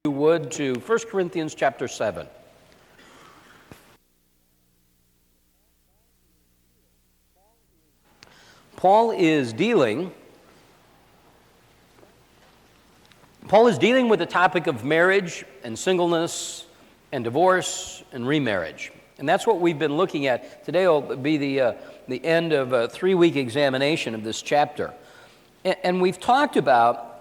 you would, to 1 Corinthians chapter 7. Paul is dealing with the topic of marriage and singleness and divorce and remarriage. And that's what we've been looking at. Today will be the end of a 3-week examination of this chapter. And we've talked about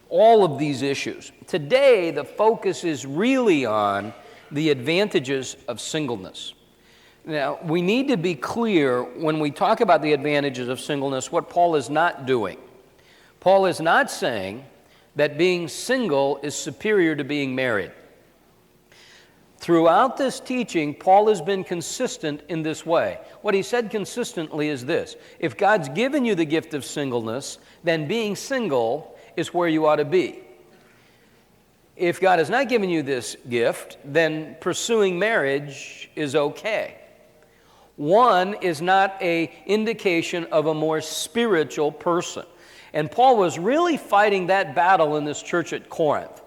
all of these issues. Today, the focus is really on the advantages of singleness. Now, we need to be clear when we talk about the advantages of singleness what Paul is not doing. Paul is not saying that being single is superior to being married. Throughout this teaching, Paul has been consistent in this way. What he said consistently is this: if God's given you the gift of singleness, then being single is where you ought to be. If God has not given you this gift, then pursuing marriage is okay. One is not an indication of a more spiritual person. And Paul was really fighting that battle in this church at Corinth.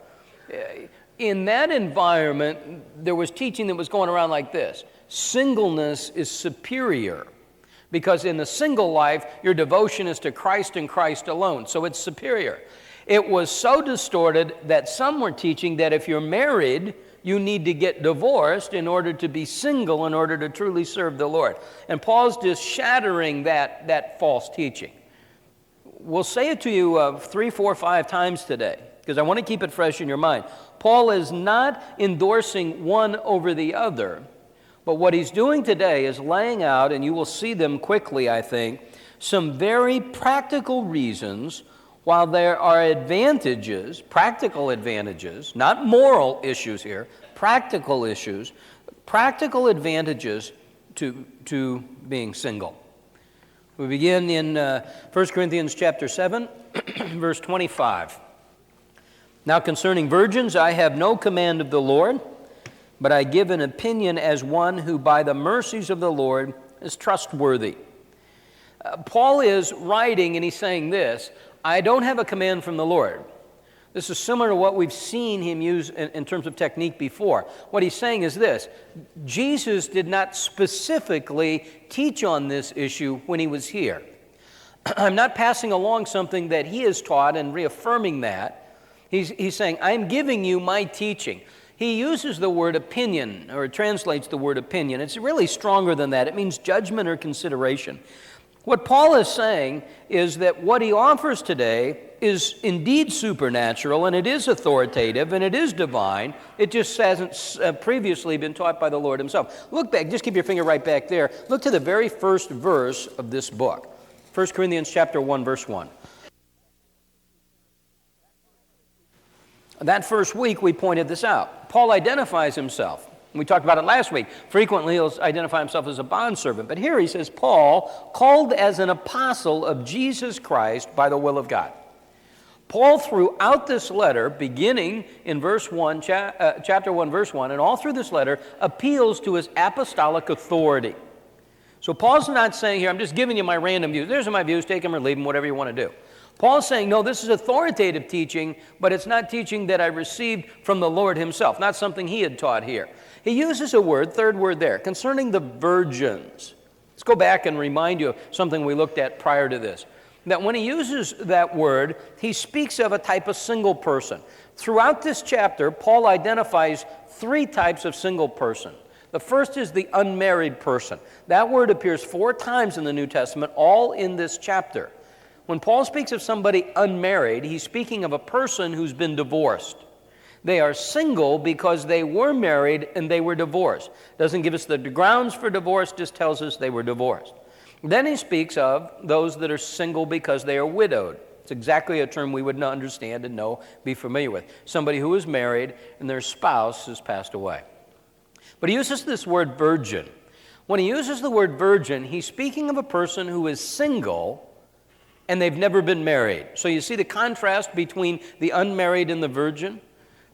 In that environment, there was teaching that was going around like this: singleness is superior, because in the single life, your devotion is to Christ and Christ alone, so it's superior. It was so distorted that some were teaching that if you're married, you need to get divorced in order to be single, in order to truly serve the Lord. And Paul's just shattering that false teaching. We'll say it to you 3, 4, 5 times today, because I want to keep it fresh in your mind. Paul is not endorsing one over the other, but what he's doing today is laying out, and you will see them quickly, I think, some very practical reasons. While there are advantages, practical advantages, not moral issues here, practical issues, practical advantages to being single. We begin in 1 Corinthians chapter 7, verse 25. Now concerning virgins, I have no command of the Lord, but I give an opinion as one who by the mercies of the Lord is trustworthy. Paul is writing and he's saying this: I don't have a command from the Lord. This is similar to what we've seen him use in terms of technique before. What he's saying is this: Jesus did not specifically teach on this issue when he was here. I'm not passing along something that he has taught and reaffirming that. He's saying, I'm giving you my teaching. He uses the word opinion, or translates the word opinion. It's really stronger than that. It means judgment or consideration. What Paul is saying is that what he offers today is indeed supernatural, and it is authoritative, and it is divine. It just hasn't previously been taught by the Lord himself. Look back, just keep your finger right back there. Look to the very first verse of this book, 1 Corinthians chapter 1, verse 1. That first week, we pointed this out. Paul identifies himself. We talked about it last week. Frequently, he'll identify himself as a bondservant. But here he says, Paul, called as an apostle of Jesus Christ by the will of God. Paul, throughout this letter, beginning in verse 1, chapter 1, verse 1, and all through this letter, appeals to his apostolic authority. So Paul's not saying here, I'm just giving you my random views. There's my views, take them or leave them, whatever you want to do. Paul's saying, no, this is authoritative teaching, but it's not teaching that I received from the Lord himself, not something he had taught here. He uses a word, third word there, concerning the virgins. Let's go back and remind you of something we looked at prior to this. That when he uses that word, he speaks of a type of single person. Throughout this chapter, Paul identifies 3 types of single person. The first is the unmarried person. That word appears 4 times in the New Testament, all in this chapter. When Paul speaks of somebody unmarried, he's speaking of a person who's been divorced. They are single because they were married and they were divorced. Doesn't give us the grounds for divorce, just tells us they were divorced. Then he speaks of those that are single because they are widowed. It's exactly a term we would not understand and be familiar with. Somebody who is married and their spouse has passed away. But he uses this word virgin. When he uses the word virgin, he's speaking of a person who is single and they've never been married. So you see the contrast between the unmarried and the virgin?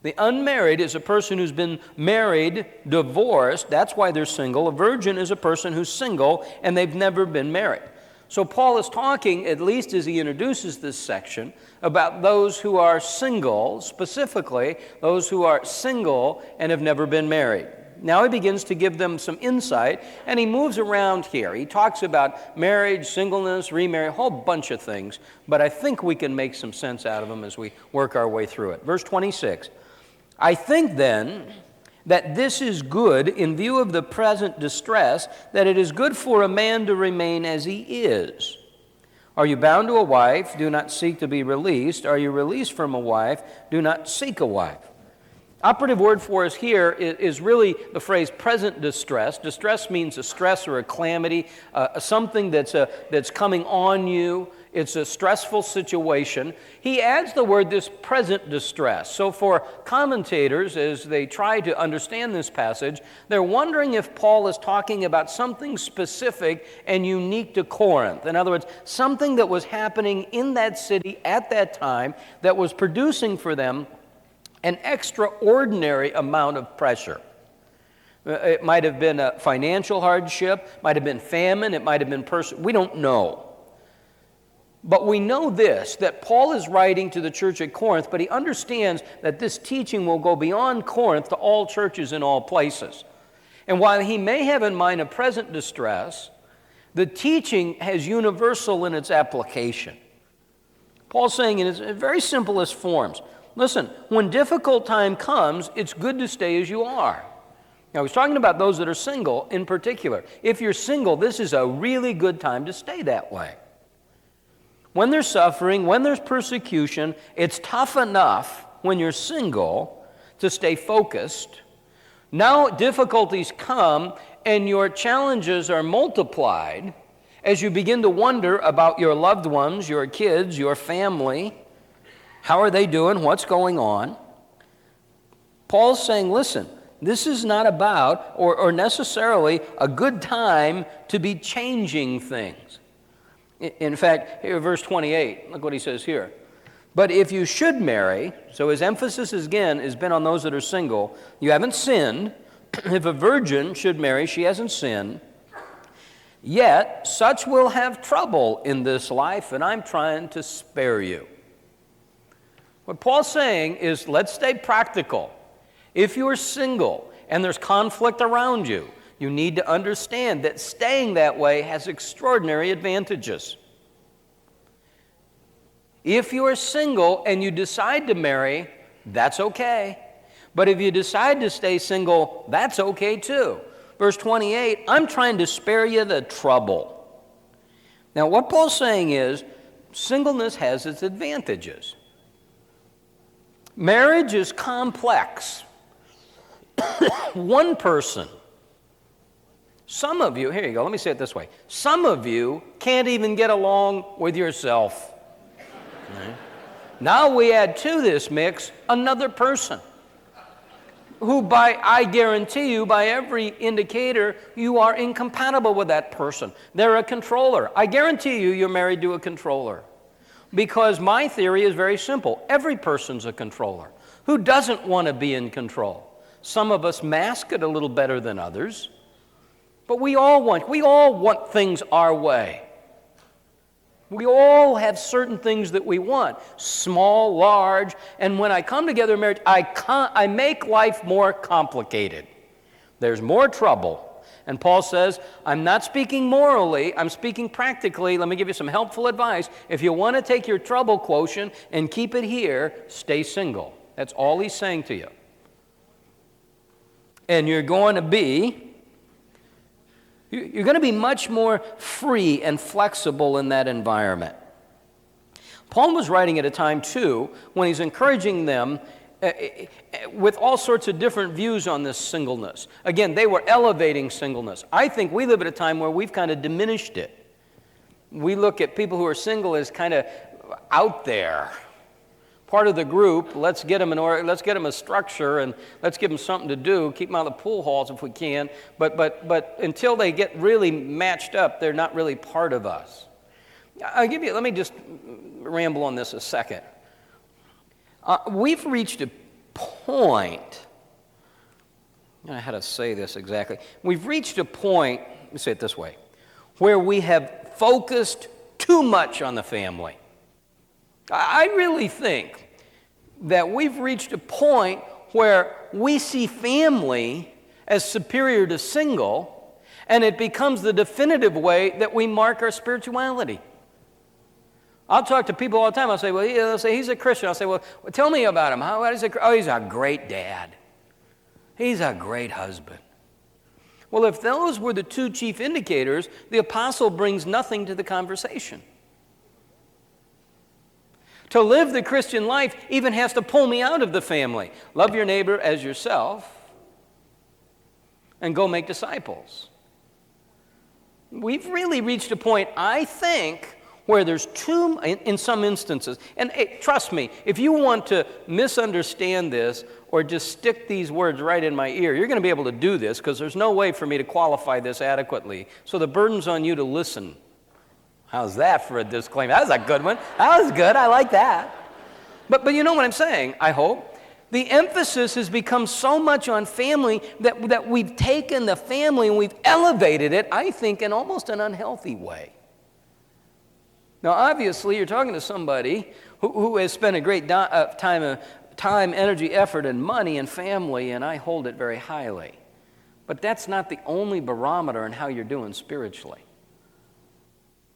The unmarried is a person who's been married, divorced. That's why they're single. A virgin is a person who's single and they've never been married. So Paul is talking, at least as he introduces this section, about those who are single, specifically those who are single and have never been married. Now he begins to give them some insight, and he moves around here. He talks about marriage, singleness, remarry, a whole bunch of things, but I think we can make some sense out of them as we work our way through it. Verse 26, I think then that this is good in view of the present distress, that it is good for a man to remain as he is. Are you bound to a wife? Do not seek to be released. Are you released from a wife? Do not seek a wife. Operative word for us here is really the phrase present distress. Distress means a stress or a calamity, something that's coming on you. It's a stressful situation. He adds the word this present distress. So for commentators, as they try to understand this passage, they're wondering if Paul is talking about something specific and unique to Corinth. In other words, something that was happening in that city at that time that was producing for them an extraordinary amount of pressure. It might have been a financial hardship, might have been famine, it might have been we don't know. But we know this, that Paul is writing to the church at Corinth, but he understands that this teaching will go beyond Corinth to all churches in all places. And while he may have in mind a present distress, the teaching has universal in its application. Paul's saying in its very simplest forms, listen, when difficult time comes, it's good to stay as you are. Now, he's talking about those that are single in particular. If you're single, this is a really good time to stay that way. When there's suffering, when there's persecution, it's tough enough when you're single to stay focused. Now difficulties come and your challenges are multiplied as you begin to wonder about your loved ones, your kids, your family. How are they doing? What's going on? Paul's saying, listen, this is not about or necessarily a good time to be changing things. In fact, here, verse 28, look what he says here. But if you should marry, so his emphasis again has been on those that are single, you haven't sinned. If a virgin should marry, she hasn't sinned. Yet such will have trouble in this life, and I'm trying to spare you. What Paul's saying is, let's stay practical. If you're single and there's conflict around you, you need to understand that staying that way has extraordinary advantages. If you're single and you decide to marry, that's okay. But if you decide to stay single, that's okay too. Verse 28, I'm trying to spare you the trouble. Now, what Paul's saying is, singleness has its advantages. Marriage is complex. One person. Some of you, here you go, let me say it this way. Some of you can't even get along with yourself. Right? Now we add to this mix another person who I guarantee you, by every indicator, you are incompatible with that person. They're a controller. I guarantee you, you're married to a controller. Because my theory is very simple. Every person's a controller. Who doesn't want to be in control? Some of us mask it a little better than others. But we all want things our way. We all have certain things that we want, small, large, and when I come together in marriage, I make life more complicated. There's more trouble. And Paul says, I'm not speaking morally, I'm speaking practically. Let me give you some helpful advice. If you want to take your trouble quotient and keep it here, stay single. That's all he's saying to you. And you're going to be much more free and flexible in that environment. Paul was writing at a time, too, when he's encouraging them with all sorts of different views on this singleness. Again, they were elevating singleness. I think we live at a time where we've kind of diminished it. We look at people who are single as kind of out there. Part of the group, let's get them a structure and let's give them something to do, keep them out of the pool halls if we can, but until they get really matched up, they're not really part of us. Let me just ramble on this a second. We've reached a point, I don't know how to say this exactly, we've reached a point, let me say it this way, where we have focused too much on the family. I really think that we've reached a point where we see family as superior to single, and it becomes the definitive way that we mark our spirituality. I'll talk to people all the time. I'll say, well, they'll say, he's a Christian. I'll say, well, tell me about him. How is it? Oh, he's a great dad. He's a great husband. Well, if those were the two chief indicators, the apostle brings nothing to the conversation. To live the Christian life even has to pull me out of the family. Love your neighbor as yourself and go make disciples. We've really reached a point, I think, where there's too, in some instances, and hey, trust me, if you want to misunderstand this or just stick these words right in my ear, you're going to be able to do this because there's no way for me to qualify this adequately. So the burden's on you to listen. How's that for a disclaimer? That was a good one. That was good. I like that. But you know what I'm saying, I hope. The emphasis has become so much on family that we've taken the family and we've elevated it, I think, in almost an unhealthy way. Now, obviously, you're talking to somebody who has spent a great time, energy, effort, and money and family, and I hold it very highly. But that's not the only barometer in how you're doing spiritually.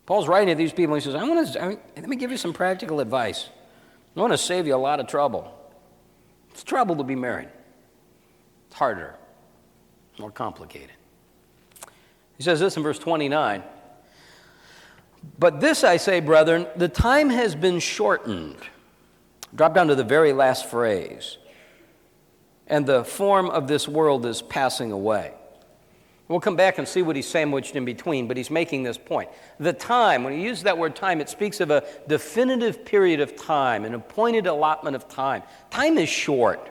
Paul's writing to these people, and he says, let me give you some practical advice. I want to save you a lot of trouble. It's trouble to be married. It's harder, more complicated. He says this in verse 29. But this I say, brethren, the time has been shortened. Drop down to the very last phrase. And the form of this world is passing away. We'll come back and see what he's sandwiched in between, but he's making this point. The time, when he uses that word time, it speaks of a definitive period of time, an appointed allotment of time. Time is short.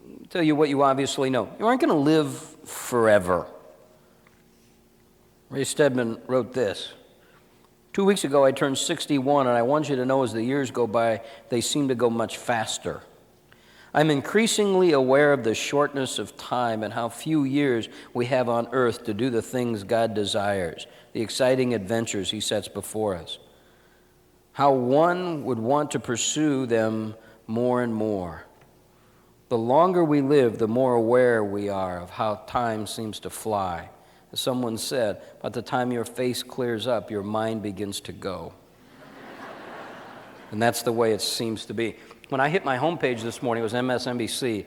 I'll tell you what you obviously know. You aren't going to live forever. Ray Stedman wrote this. 2 weeks ago, I turned 61, and I want you to know as the years go by, they seem to go much faster. I'm increasingly aware of the shortness of time and how few years we have on earth to do the things God desires, the exciting adventures he sets before us. How one would want to pursue them more and more. The longer we live, the more aware we are of how time seems to fly. As someone said, by the time your face clears up, your mind begins to go. And that's the way it seems to be. When I hit my homepage this morning, it was MSNBC,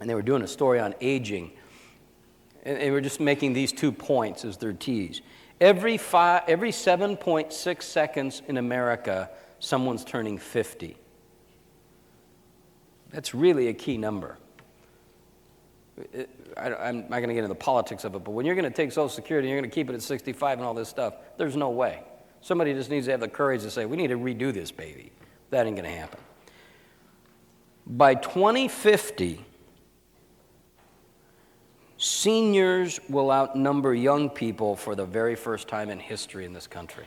and they were doing a story on aging. And they were just making these 2 points as their tease. Every 7.6 seconds in America, someone's turning 50. That's really a key number. I'm not going to get into the politics of it, but when you're going to take Social Security and you're going to keep it at 65 and all this stuff, there's no way. Somebody just needs to have the courage to say, we need to redo this baby. That ain't going to happen. By 2050, seniors will outnumber young people for the very first time in history in this country.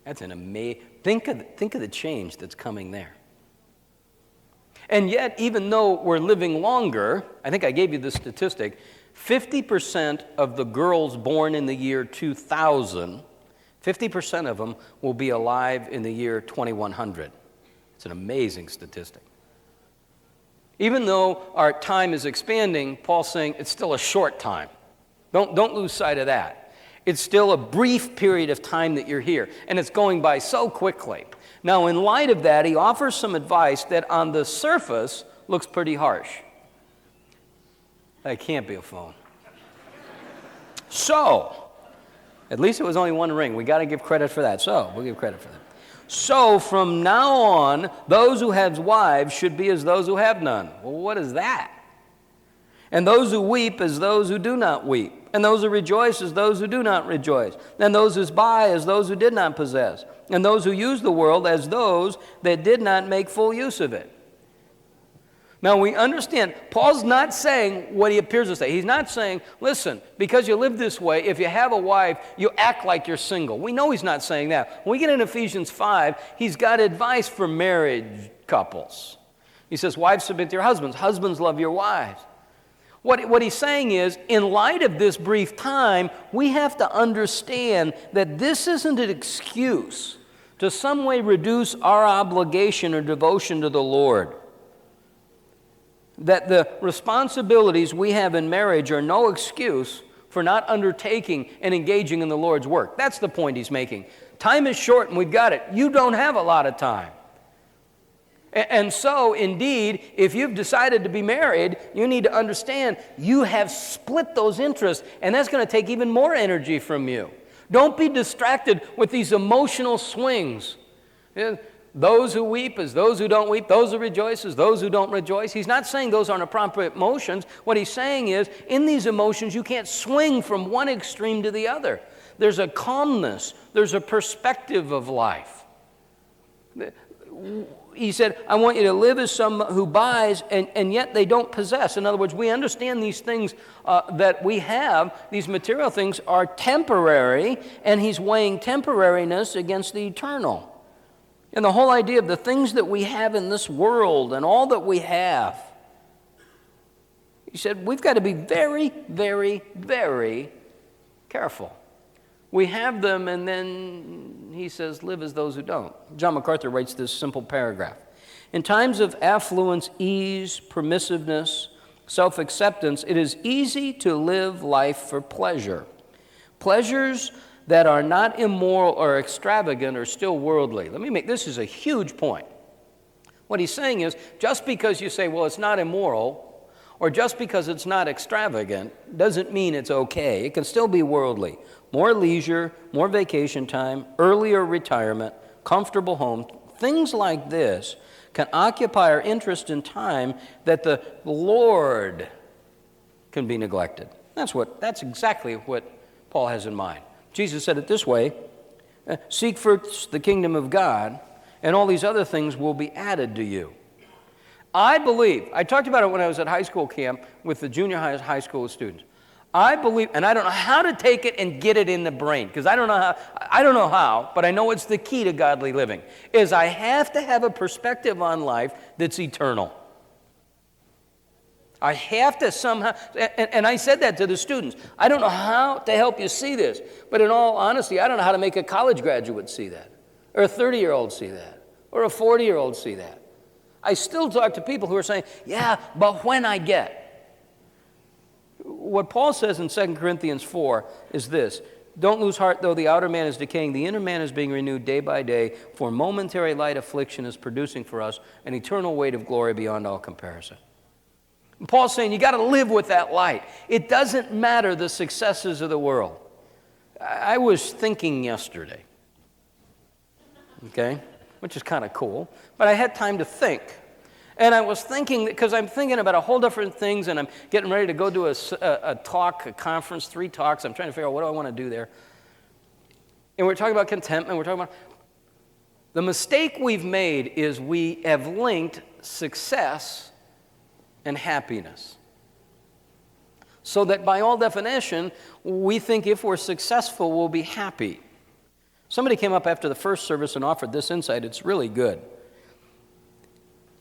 That's an amazing... Think of the change that's coming there. And yet, even though we're living longer, I think I gave you this statistic, 50% of the girls born in the year 2000, 50% of them will be alive in the year 2100. It's an amazing statistic. Even though our time is expanding, Paul's saying it's still a short time. Don't lose sight of that. It's still a brief period of time that you're here, and it's going by so quickly. Now, in light of that, he offers some advice that on the surface looks pretty harsh. That can't be a phone. So, at least it was only one ring. We got to give credit for that. So, we'll give credit for that. So, from now on, those who have wives should be as those who have none. Well, what is that? And those who weep as those who do not weep. And those who rejoice as those who do not rejoice. And those who buy as those who did not possess. And those who use the world as those that did not make full use of it. Now we understand, Paul's not saying what he appears to say. He's not saying, listen, because you live this way, if you have a wife, you act like you're single. We know he's not saying that. When we get in Ephesians 5, he's got advice for married couples. He says, wives, submit to your husbands. Husbands, love your wives. What he's saying is, in light of this brief time, we have to understand that this isn't an excuse to some way reduce our obligation or devotion to the Lord. That the responsibilities we have in marriage are no excuse for not undertaking and engaging in the Lord's work. That's the point he's making. Time is short and we've got it. You don't have a lot of time. And so, indeed, if you've decided to be married, you need to understand you have split those interests, and that's going to take even more energy from you. Don't be distracted with these emotional swings. Those who weep as those who don't weep, those who rejoice as those who don't rejoice. He's not saying those aren't appropriate emotions. What he's saying is, in these emotions, you can't swing from one extreme to the other. There's a calmness. There's a perspective of life. He said, I want you to live as some who buys and yet they don't possess. In other words, we understand these things that we have, these material things are temporary, and he's weighing temporariness against the eternal. And the whole idea of the things that we have in this world and all that we have, he said, we've got to be very, very, very careful. We have them, and then he says, live as those who don't. John MacArthur writes this simple paragraph. In times of affluence, ease, permissiveness, self-acceptance, it is easy to live life for pleasure. Pleasures that are not immoral or extravagant are still worldly. This is a huge point. What he's saying is, just because you say, well, it's not immoral, or just because it's not extravagant, doesn't mean it's okay. It can still be worldly. More leisure, more vacation time, earlier retirement, comfortable home, things like this can occupy our interest in time that the Lord can be neglected. That's exactly what Paul has in mind. Jesus said it this way, seek first the kingdom of God, and all these other things will be added to you. I believe, I talked about it when I was at high school camp with the junior high school students. I believe, and I don't know how to take it and get it in the brain, because I don't know how, but I know it's the key to godly living, is I have to have a perspective on life that's eternal. I have to somehow, and I said that to the students, I don't know how to help you see this, but in all honesty, I don't know how to make a college graduate see that, or a 30-year-old see that, or a 40-year-old see that. I still talk to people who are saying, yeah, but when I get. What Paul says in 2 Corinthians 4 is this, don't lose heart though the outer man is decaying, the inner man is being renewed day by day, for momentary light affliction is producing for us an eternal weight of glory beyond all comparison. And Paul's saying you got to live with that light. It doesn't matter the successes of the world. I was thinking yesterday, okay, which is kind of cool, but I had time to think. And I was thinking, because I'm thinking about a whole different things, and I'm getting ready to go do a conference, 3 talks. I'm trying to figure out what do I want to do there. And we're talking about contentment. We're talking about the mistake we've made is we have linked success and happiness. So that by all definition, we think if we're successful, we'll be happy. Somebody came up after the first service and offered this insight. It's really good.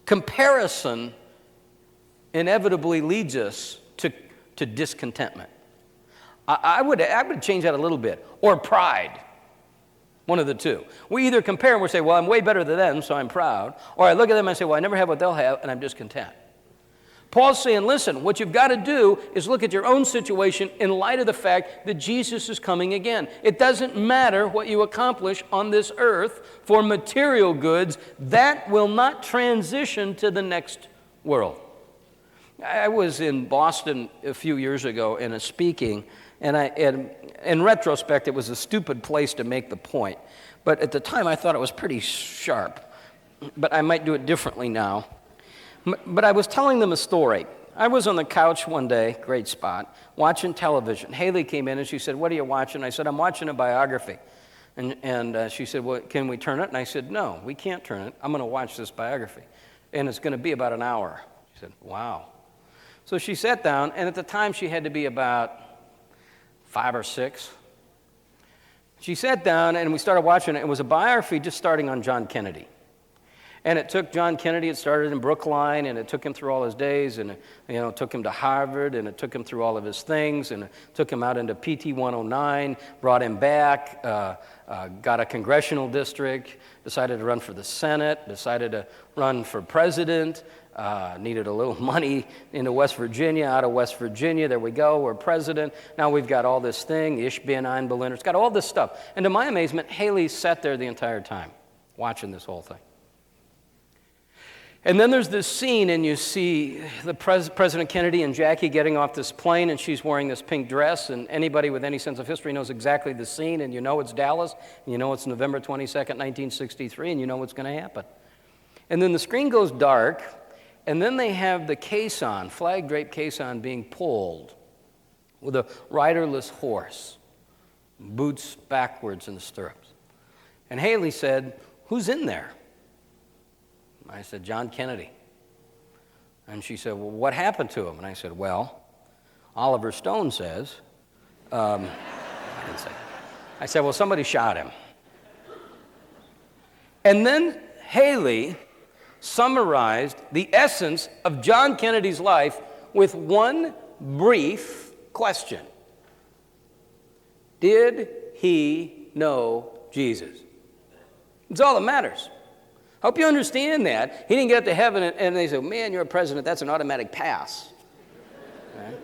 Comparison inevitably leads us to discontentment. I would change that a little bit. Or pride. One of the two. We either compare and we say, well, I'm way better than them, so I'm proud. Or I look at them and I say, well, I never have what they'll have, and I'm discontent. Paul's saying, listen, what you've got to do is look at your own situation in light of the fact that Jesus is coming again. It doesn't matter what you accomplish on this earth for material goods. That will not transition to the next world. I was in Boston a few years ago in a speaking, and in retrospect, it was a stupid place to make the point. But at the time, I thought it was pretty sharp. But I might do it differently now. But I was telling them a story. I was on the couch one day, great spot, watching television. Haley came in and she said, what are you watching? I said, I'm watching a biography. And she said, well, can we turn it? And I said, no, we can't turn it. I'm going to watch this biography. And it's going to be about an hour. She said, wow. So she sat down, and at the time she had to be about 5 or 6. She sat down and we started watching it. It was a biography just starting on John Kennedy. And it took John Kennedy, it started in Brookline, and it took him through all his days, and it took him to Harvard, and it took him through all of his things, and it took him out into PT 109, brought him back, got a congressional district, decided to run for the Senate, decided to run for president, needed a little money into West Virginia, out of West Virginia, there we go, we're president. Now we've got all this thing, Ich bin ein Berliner, it's got all this stuff. And to my amazement, Haley sat there the entire time, watching this whole thing. And then there's this scene, and you see the President Kennedy and Jackie getting off this plane, and she's wearing this pink dress, and anybody with any sense of history knows exactly the scene, and you know it's Dallas, and you know it's November 22nd, 1963, and you know what's going to happen. And then the screen goes dark, and then they have the caisson, flag-draped caisson, being pulled with a riderless horse, boots backwards in the stirrups. And Haley said, "Who's in there?" I said, "John Kennedy." And she said, "Well, what happened to him?" And I said, "Well, Oliver Stone says," I didn't say. I said, "Well, somebody shot him." And then Haley summarized the essence of John Kennedy's life with one brief question. Did he know Jesus? It's all that matters. Hope you understand that. He didn't get up to heaven and they said, "Man, you're a president, that's an automatic pass." Right?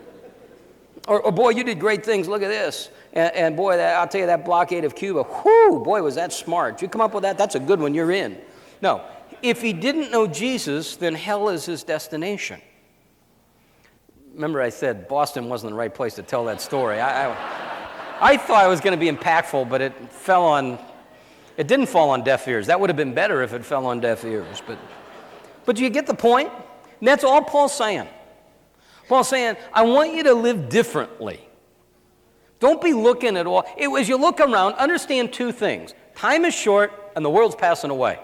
Or "Boy, you did great things, look at this. And boy, I'll tell you, that blockade of Cuba, whoo, boy, was that smart. You come up with that, that's a good one, you're in." No, if he didn't know Jesus, then hell is his destination. Remember I said Boston wasn't the right place to tell that story. I thought it was going to be impactful, but it didn't fall on deaf ears. That would have been better if it fell on deaf ears. But do you get the point? And that's all Paul's saying. Paul's saying, I want you to live differently. Don't be looking at all. As you look around, understand two things. Time is short and the world's passing away.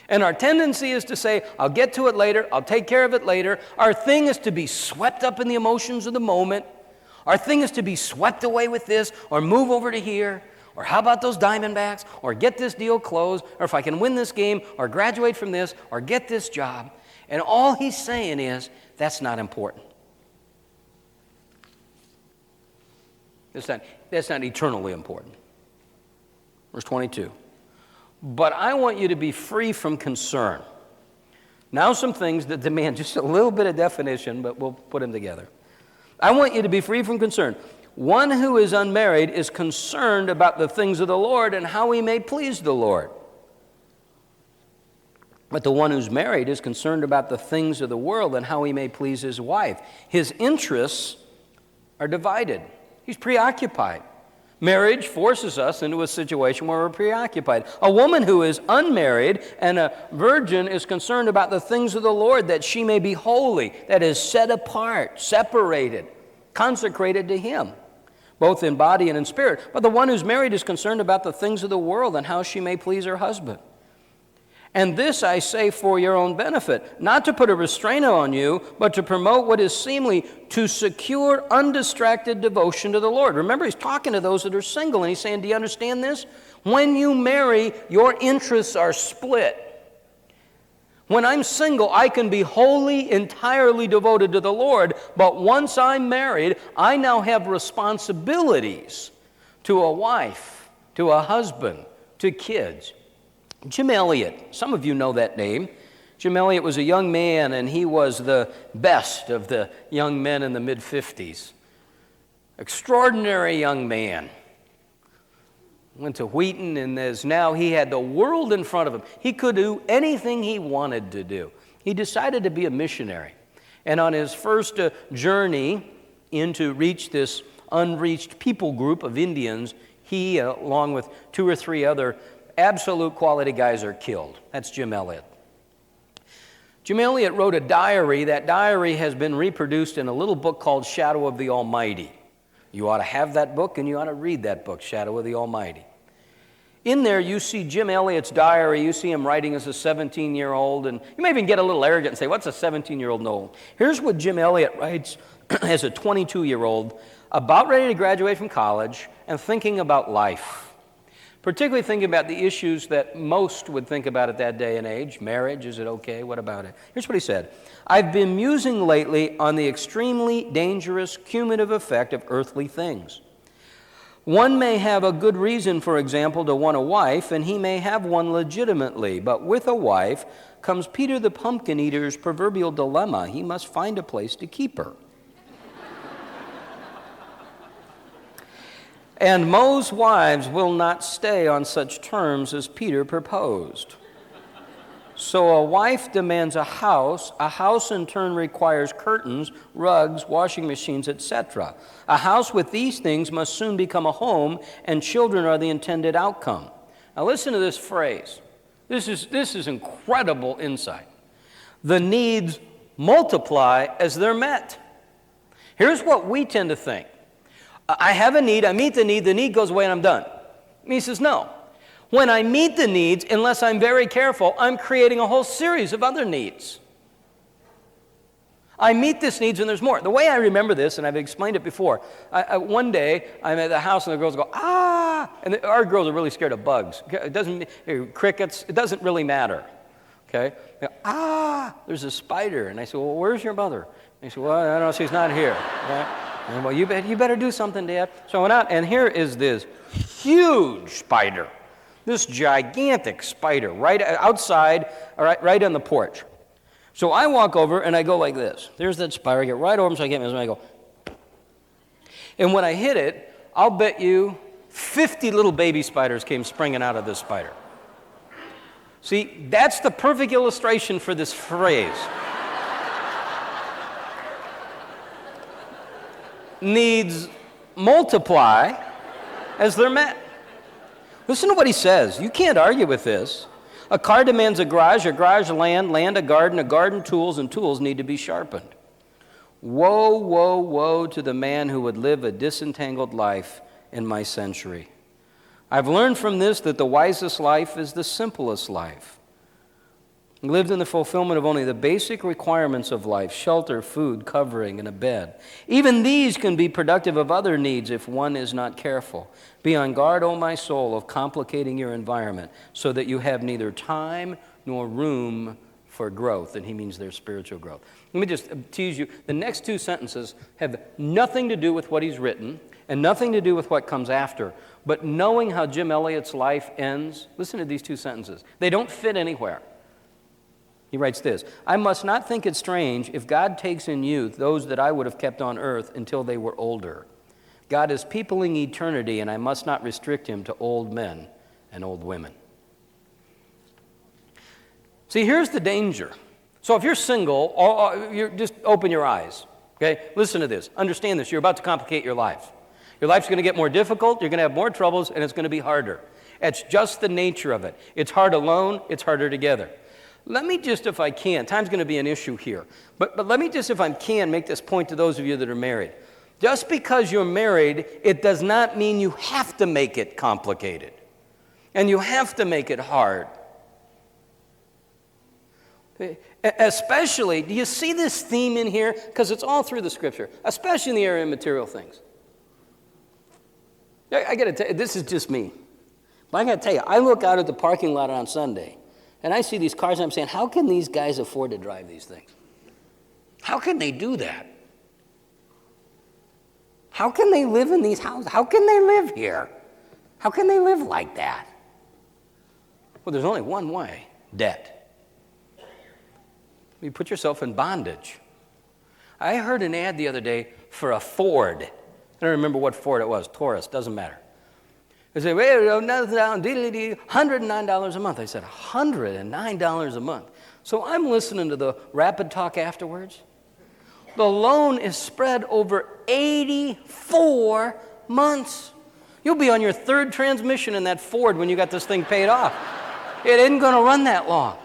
And our tendency is to say, I'll get to it later, I'll take care of it later. Our thing is to be swept up in the emotions of the moment. Our thing is to be swept away with this, or move over to here, or how about those Diamondbacks, or get this deal closed, or if I can win this game, or graduate from this, or get this job. And all he's saying is, that's not important. That's not eternally important. Verse 22. But I want you to be free from concern. Now some things that demand just a little bit of definition, but we'll put them together. I want you to be free from concern. One who is unmarried is concerned about the things of the Lord and how he may please the Lord. But the one who's married is concerned about the things of the world and how he may please his wife. His interests are divided. He's preoccupied. Marriage forces us into a situation where we're preoccupied. A woman who is unmarried and a virgin is concerned about the things of the Lord, that she may be holy, that is set apart, separated, consecrated to him, both in body and in spirit. But the one who's married is concerned about the things of the world and how she may please her husband. And this I say for your own benefit, not to put a restraint on you, but to promote what is seemly, to secure undistracted devotion to the Lord. Remember, he's talking to those that are single, and he's saying, do you understand this? When you marry, your interests are split. When I'm single, I can be wholly, entirely devoted to the Lord, but once I'm married, I now have responsibilities to a wife, to a husband, to kids. Jim Elliot, some of you know that name. Jim Elliot was a young man, and he was the best of the young men in the mid-50s. Extraordinary young man. Went to Wheaton, and he had the world in front of him. He could do anything he wanted to do. He decided to be a missionary. And on his first journey in to reach this unreached people group of Indians, he, along with 2 or 3 other absolute quality guys, are killed. That's Jim Elliot. Jim Elliot wrote a diary. That diary has been reproduced in a little book called Shadow of the Almighty. You ought to have that book, and you ought to read that book, Shadow of the Almighty. In there, you see Jim Elliot's diary. You see him writing as a 17-year-old, and you may even get a little arrogant and say, what's a 17-year-old know? Here's what Jim Elliot writes as a 22-year-old, about ready to graduate from college and thinking about life. particularly thinking about the issues that most would think about at that day and age. Marriage, is it okay? What about it? Here's what he said. I've been musing lately on the extremely dangerous cumulative effect of earthly things. One may have a good reason, for example, to want a wife, and he may have one legitimately, but with a wife comes Peter the Pumpkin Eater's proverbial dilemma. He must find a place to keep her. And most wives will not stay on such terms as Peter proposed. So a wife demands a house in turn requires curtains, rugs, washing machines, etc. A house with these things must soon become a home, and children are the intended outcome. Now listen to this phrase. This is incredible insight. The needs multiply as they're met. Here's what we tend to think. I have a need, I meet the need goes away and I'm done. And he says, no. When I meet the needs, unless I'm very careful, I'm creating a whole series of other needs. I meet these needs and there's more. The way I remember this, and I've explained it before, one day I'm at the house and the girls go, ah! And our girls are really scared of bugs. It doesn't, crickets, it doesn't really matter. Okay? They go, ah! There's a spider. And I said, well, where's your mother? And they said, well, I don't know, she's not here. Okay? And well, you better do something, Dad. So I went out, and here is this huge spider. This gigantic spider right outside, right on the porch. So I walk over, and I go like this. There's that spider. I get right over him, so I get him, and I go. And when I hit it, I'll bet you 50 little baby spiders came springing out of this spider. See, that's the perfect illustration for this phrase. Needs multiply as they're met. Listen to what he says. You can't argue with this. A car demands a garage land a garden tools, and tools need to be sharpened. Woe, woe, woe to the man who would live a disentangled life in my century. I've learned from this that the wisest life is the simplest life. Lived in the fulfillment of only the basic requirements of life, shelter, food, covering, and a bed. Even these can be productive of other needs if one is not careful. Be on guard, O my soul, of complicating your environment so that you have neither time nor room for growth. And he means their spiritual growth. Let me just tease you. The next two sentences have nothing to do with what he's written and nothing to do with what comes after. But knowing how Jim Elliot's life ends, listen to these two sentences. They don't fit anywhere. He writes this, I must not think it strange if God takes in youth those that I would have kept on earth until they were older. God is peopling eternity, and I must not restrict him to old men and old women. See, here's the danger. So if you're single, you just open your eyes. Okay? Listen to this. Understand this. You're about to complicate your life. Your life's going to get more difficult. You're going to have more troubles, and it's going to be harder. It's just the nature of it. It's hard alone. It's harder together. Let me just, if I can, time's going to be an issue here, but let me just, if I can, make this point to those of you that are married. Just because you're married, it does not mean you have to make it complicated. And you have to make it hard. Especially, do you see this theme in here? Because it's all through the Scripture, especially in the area of material things. I got to tell you, this is just me. But I got to tell you, I look out at the parking lot on Sunday, and I see these cars, and I'm saying, how can these guys afford to drive these things? How can they do that? How can they live in these houses? How can they live here? How can they live like that? Well, there's only one way, debt. You put yourself in bondage. I heard an ad the other day for a Ford. I don't remember what Ford it was, Taurus, doesn't matter. They said, $109 a month. I said, $109 a month. So I'm listening to the rapid talk afterwards. The loan is spread over 84 months. You'll be on your third transmission in that Ford when you got this thing paid off. It isn't going to run that long.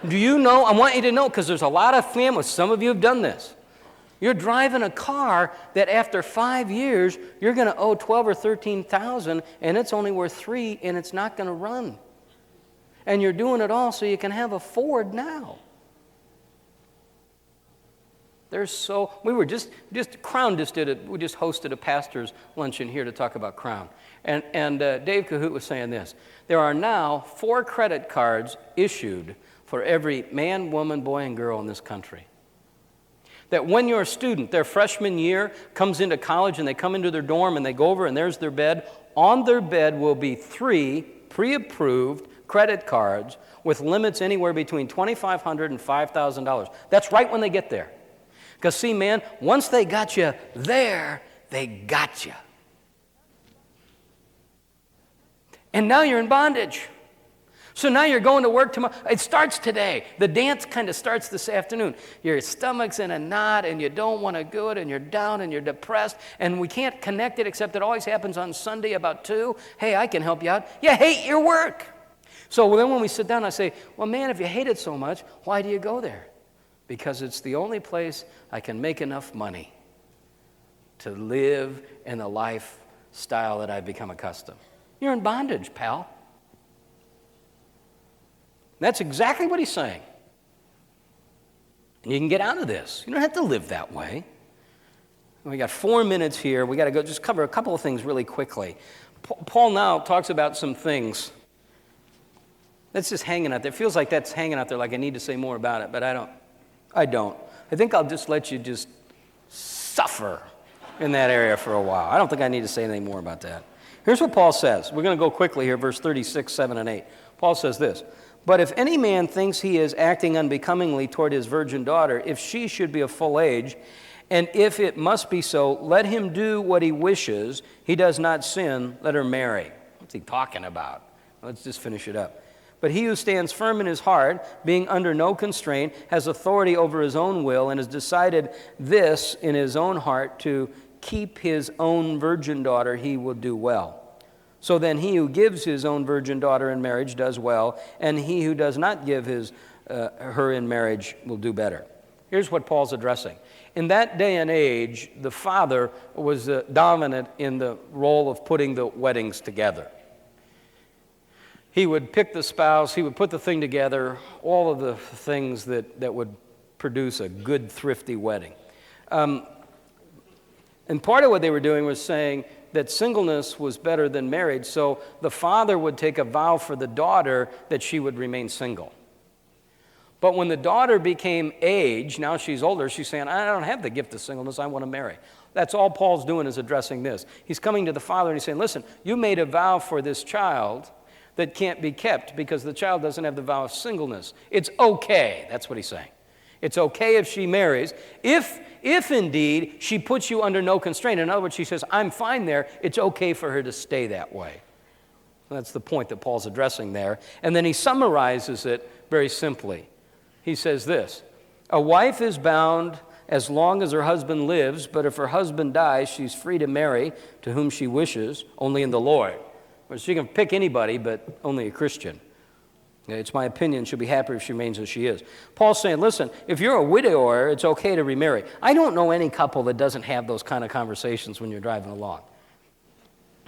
Do you know, I want you to know, because there's a lot of families, some of you have done this. You're driving a car that after 5 years, you're going to owe $12,000 or $13,000, and it's only worth $3,000, and it's not going to run. And you're doing it all so you can have a Ford now. we were Crown just did it. We just hosted a pastor's luncheon here to talk about Crown. And Dave Cahoot was saying this. There are now 4 credit cards issued for every man, woman, boy, and girl in this country. That when you're a student, their freshman year comes into college and they come into their dorm and they go over and there's their bed. On their bed will be 3 pre-approved credit cards with limits anywhere between $2,500 and $5,000. That's right when they get there. Because see, man, once they got you there, they got you. And now you're in bondage. So now you're going to work tomorrow. It starts today. The dance kind of starts this afternoon. Your stomach's in a knot and you don't want to do it and you're down and you're depressed and we can't connect it except it always happens on Sunday about 2. Hey, I can help you out. You hate your work. So then when we sit down, I say, well, man, if you hate it so much, why do you go there? Because it's the only place I can make enough money to live in the lifestyle that I've become accustomed. You're in bondage, pal. That's exactly what he's saying. And you can get out of this. You don't have to live that way. We got 4 minutes here. We got to go just cover a couple of things really quickly. Paul now talks about some things. That's just hanging out there. It feels like that's hanging out there like I need to say more about it, but I don't. I think I'll just let you just suffer in that area for a while. I don't think I need to say anything more about that. Here's what Paul says. We're going to go quickly here, verse 36, 7, and 8. Paul says this. But if any man thinks he is acting unbecomingly toward his virgin daughter, if she should be of full age, and if it must be so, let him do what he wishes. He does not sin, let her marry. What's he talking about? Let's just finish it up. But he who stands firm in his heart, being under no constraint, has authority over his own will, and has decided this in his own heart to keep his own virgin daughter, he will do well. So then he who gives his own virgin daughter in marriage does well, and he who does not give her in marriage will do better. Here's what Paul's addressing. In that day and age, the father was dominant in the role of putting the weddings together. He would pick the spouse, he would put the thing together, all of the things that would produce a good, thrifty wedding. And part of what they were doing was saying that singleness was better than marriage, so the father would take a vow for the daughter that she would remain single. But when the daughter became age, now she's older, she's saying, I don't have the gift of singleness, I want to marry. That's all Paul's doing is addressing this. He's coming to the father and he's saying, listen, you made a vow for this child that can't be kept because the child doesn't have the vow of singleness. It's okay, that's what he's saying. It's okay if she marries. If indeed she puts you under no constraint, in other words, she says, I'm fine there, it's okay for her to stay that way. That's the point that Paul's addressing there. And then he summarizes it very simply. He says this, a wife is bound as long as her husband lives, but if her husband dies, she's free to marry to whom she wishes, only in the Lord. Well, she can pick anybody, but only a Christian. It's my opinion she'll be happier if she remains as she is. Paul's saying, listen, if you're a widower, it's okay to remarry. I don't know any couple that doesn't have those kind of conversations when you're driving along.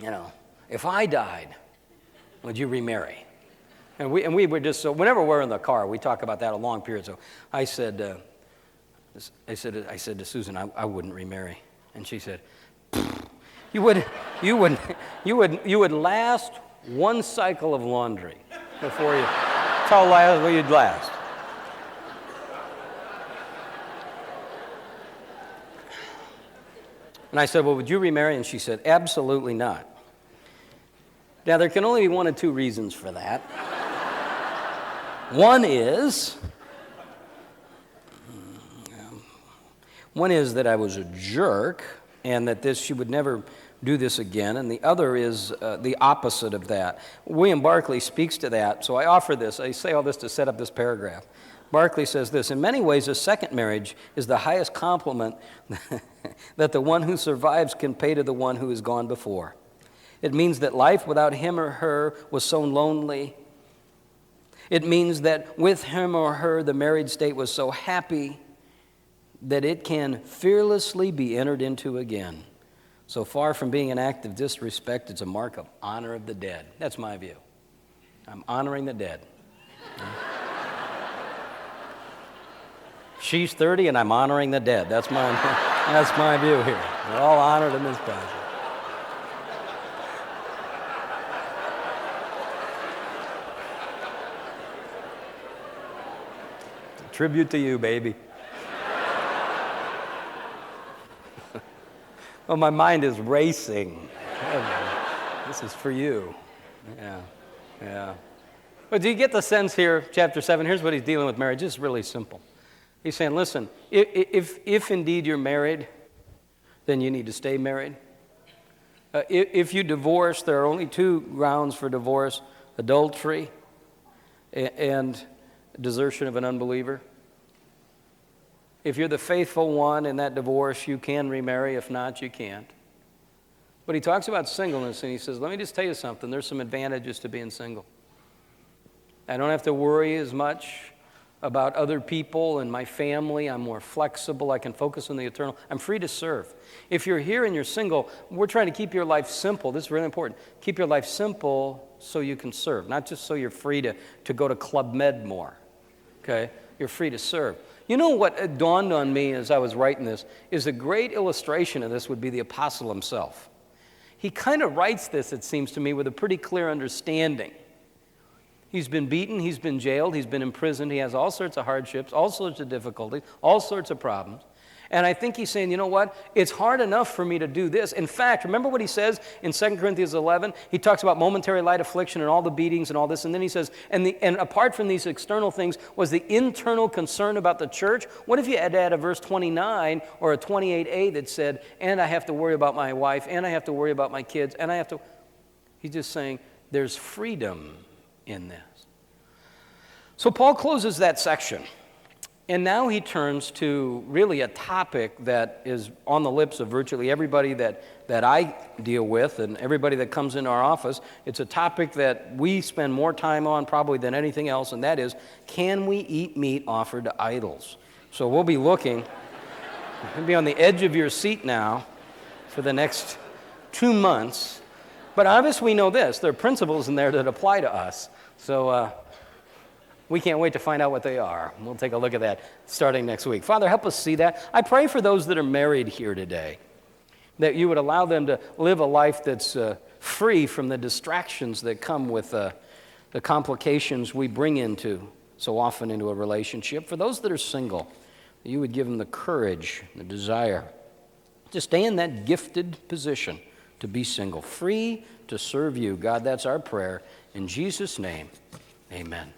You know, if I died, would you remarry? And we were just, so whenever we're in the car, we talk about that a long period. So I said to Susan, I wouldn't remarry. And she said, you would last one cycle of laundry before you. That's how you'd last. And I said, well, would you remarry? And she said, absolutely not. Now, there can only be one of two reasons for that. One is that I was a jerk and that she would never do this again, and the other is the opposite of that. William Barclay speaks to that, so I offer this. I say all this to set up this paragraph. Barclay says this, in many ways, a second marriage is the highest compliment that the one who survives can pay to the one who has gone before. It means that life without him or her was so lonely. It means that with him or her, the married state was so happy that it can fearlessly be entered into again. So far from being an act of disrespect, it's a mark of honor of the dead. That's my view. I'm honoring the dead. She's 30 and I'm honoring the dead. That's my view here. We're all honored in this passage. It's a tribute to you, baby. Well, my mind is racing. This is for you. Yeah. But do you get the sense here, chapter 7, here's what he's dealing with marriage. It's really simple. He's saying, listen, if indeed you're married, then you need to stay married. If you divorce, there are only two grounds for divorce: adultery and desertion of an unbeliever. If you're the faithful one in that divorce, you can remarry. If not, you can't. But he talks about singleness, and he says, let me just tell you something. There's some advantages to being single. I don't have to worry as much about other people and my family. I'm more flexible. I can focus on the eternal. I'm free to serve. If you're here and you're single, we're trying to keep your life simple. This is really important. Keep your life simple so you can serve, not just so you're free to go to Club Med more. Okay? You're free to serve. You know what dawned on me as I was writing this is a great illustration of this would be the apostle himself. He kind of writes this, it seems to me, with a pretty clear understanding. He's been beaten, he's been jailed, he's been imprisoned, he has all sorts of hardships, all sorts of difficulties, all sorts of problems. And I think he's saying, you know what? It's hard enough for me to do this. In fact, remember what he says in 2 Corinthians 11? He talks about momentary light affliction and all the beatings and all this. And then he says, and apart from these external things was the internal concern about the church. What if you had to add a verse 29 or a 28a that said, and I have to worry about my wife, and I have to worry about my kids, and I have to... He's just saying there's freedom in this. So Paul closes that section. And now he turns to really a topic that is on the lips of virtually everybody that I deal with and everybody that comes into our office. It's a topic that we spend more time on probably than anything else, and that is, can we eat meat offered to idols? So we'll be looking. You'll be on the edge of your seat now for the next 2 months. But obviously we know this. There are principles in there that apply to us. So we can't wait to find out what they are. We'll take a look at that starting next week. Father, help us see that. I pray for those that are married here today, that you would allow them to live a life that's free from the distractions that come with the complications we bring into so often into a relationship. For those that are single, that you would give them the courage, the desire to stay in that gifted position, to be single, free to serve you. God, that's our prayer. In Jesus' name, amen.